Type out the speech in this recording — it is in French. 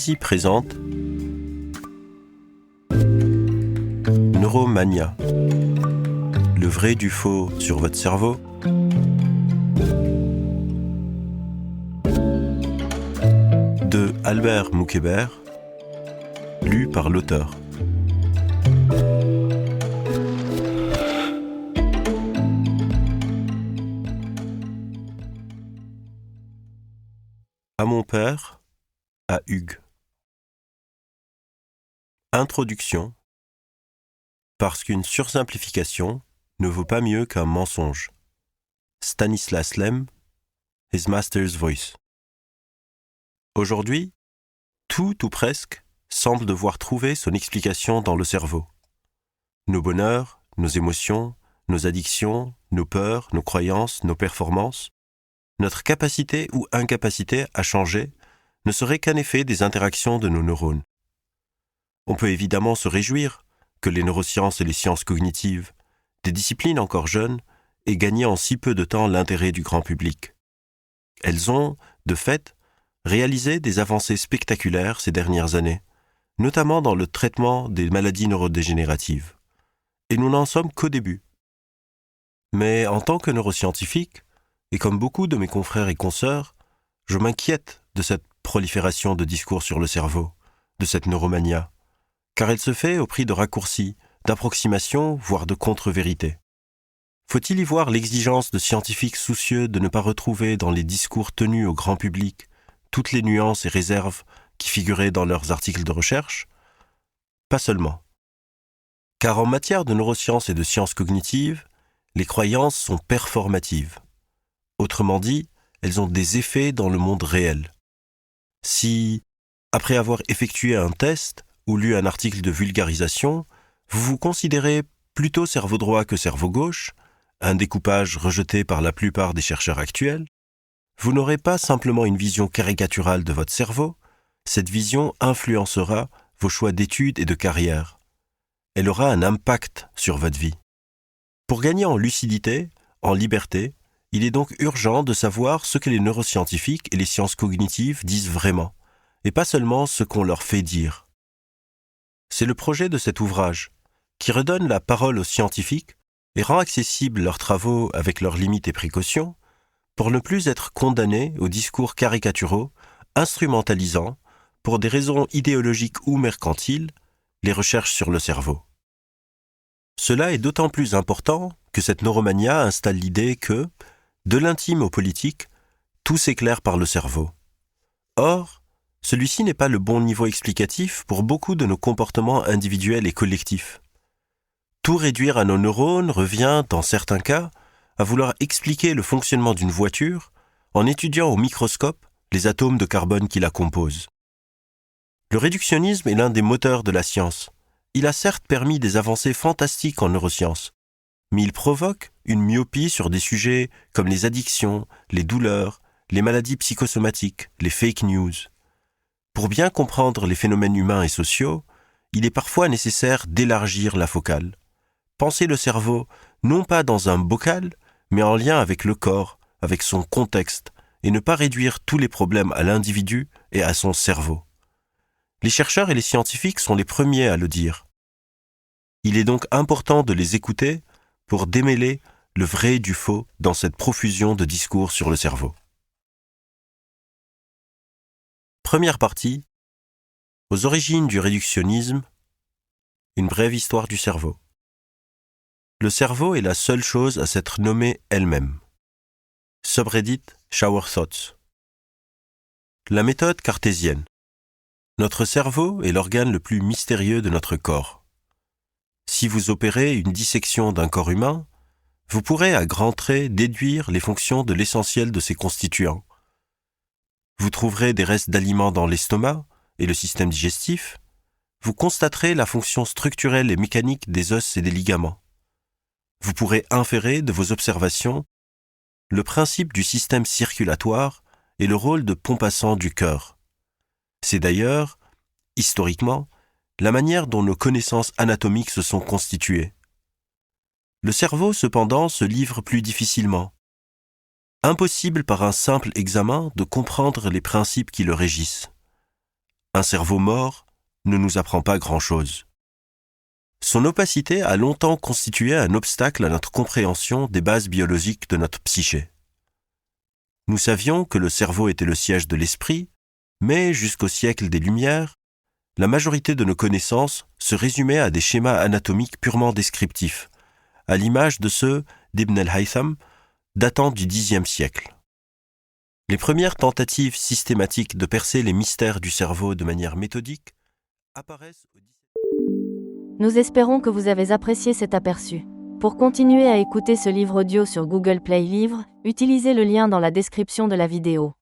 Easy présente Neuromania, le vrai du faux sur votre cerveau. De Albert Moukébert, lu par l'auteur. À mon père, à Hugues. Introduction. Parce qu'une sursimplification ne vaut pas mieux qu'un mensonge. Stanislas Lem, His Master's Voice. Aujourd'hui, tout ou presque semble devoir trouver son explication dans le cerveau. Nos bonheurs, nos émotions, nos addictions, nos peurs, nos croyances, nos performances, notre capacité ou incapacité à changer ne serait qu'un effet des interactions de nos neurones. On peut évidemment se réjouir que les neurosciences et les sciences cognitives, des disciplines encore jeunes, aient gagné en si peu de temps l'intérêt du grand public. Elles ont, de fait, réalisé des avancées spectaculaires ces dernières années, notamment dans le traitement des maladies neurodégénératives. Et nous n'en sommes qu'au début. Mais en tant que neuroscientifique, et comme beaucoup de mes confrères et consoeurs, je m'inquiète de cette prolifération de discours sur le cerveau, de cette neuromania, car elle se fait au prix de raccourcis, d'approximations, voire de contre-vérités. Faut-il y voir l'exigence de scientifiques soucieux de ne pas retrouver dans les discours tenus au grand public toutes les nuances et réserves qui figuraient dans leurs articles de recherche ? Pas seulement. Car en matière de neurosciences et de sciences cognitives, les croyances sont performatives. Autrement dit, elles ont des effets dans le monde réel. Si, après avoir effectué un test ou lu un article de vulgarisation, vous vous considérez plutôt cerveau droit que cerveau gauche, un découpage rejeté par la plupart des chercheurs actuels, vous n'aurez pas simplement une vision caricaturale de votre cerveau, cette vision influencera vos choix d'études et de carrière. Elle aura un impact sur votre vie. Pour gagner en lucidité, en liberté, il est donc urgent de savoir ce que les neuroscientifiques et les sciences cognitives disent vraiment, et pas seulement ce qu'on leur fait dire. C'est le projet de cet ouvrage, qui redonne la parole aux scientifiques et rend accessibles leurs travaux avec leurs limites et précautions, pour ne plus être condamnés aux discours caricaturaux, instrumentalisant, pour des raisons idéologiques ou mercantiles, les recherches sur le cerveau. Cela est d'autant plus important que cette neuromania installe l'idée que, de l'intime au politique, tout s'éclaire par le cerveau. Or, celui-ci n'est pas le bon niveau explicatif pour beaucoup de nos comportements individuels et collectifs. Tout réduire à nos neurones revient, dans certains cas, à vouloir expliquer le fonctionnement d'une voiture en étudiant au microscope les atomes de carbone qui la composent. Le réductionnisme est l'un des moteurs de la science. Il a certes permis des avancées fantastiques en neurosciences, mais il provoque une myopie sur des sujets comme les addictions, les douleurs, les maladies psychosomatiques, les fake news. Pour bien comprendre les phénomènes humains et sociaux, il est parfois nécessaire d'élargir la focale. Penser le cerveau non pas dans un bocal, mais en lien avec le corps, avec son contexte, et ne pas réduire tous les problèmes à l'individu et à son cerveau. Les chercheurs et les scientifiques sont les premiers à le dire. Il est donc important de les écouter pour démêler le vrai du faux dans cette profusion de discours sur le cerveau. Première partie. Aux origines du réductionnisme, une brève histoire du cerveau. Le cerveau est la seule chose à s'être nommée elle-même. Subreddit Shower Thoughts. La méthode cartésienne. Notre cerveau est l'organe le plus mystérieux de notre corps. Si vous opérez une dissection d'un corps humain, vous pourrez à grands traits déduire les fonctions de l'essentiel de ses constituants. Vous trouverez des restes d'aliments dans l'estomac et le système digestif. Vous constaterez la fonction structurelle et mécanique des os et des ligaments. Vous pourrez inférer de vos observations le principe du système circulatoire et le rôle de pompe-à-sang du cœur. C'est d'ailleurs, historiquement, la manière dont nos connaissances anatomiques se sont constituées. Le cerveau, cependant, se livre plus difficilement. Impossible par un simple examen de comprendre les principes qui le régissent. Un cerveau mort ne nous apprend pas grand-chose. Son opacité a longtemps constitué un obstacle à notre compréhension des bases biologiques de notre psyché. Nous savions que le cerveau était le siège de l'esprit, mais jusqu'au siècle des Lumières, la majorité de nos connaissances se résumait à des schémas anatomiques purement descriptifs, à l'image de ceux d'Ibn al-Haytham, datant du Xe siècle. Les premières tentatives systématiques de percer les mystères du cerveau de manière méthodique apparaissent au XVIIe. Nous espérons que vous avez apprécié cet aperçu. Pour continuer à écouter ce livre audio sur Google Play Livres, utilisez le lien dans la description de la vidéo.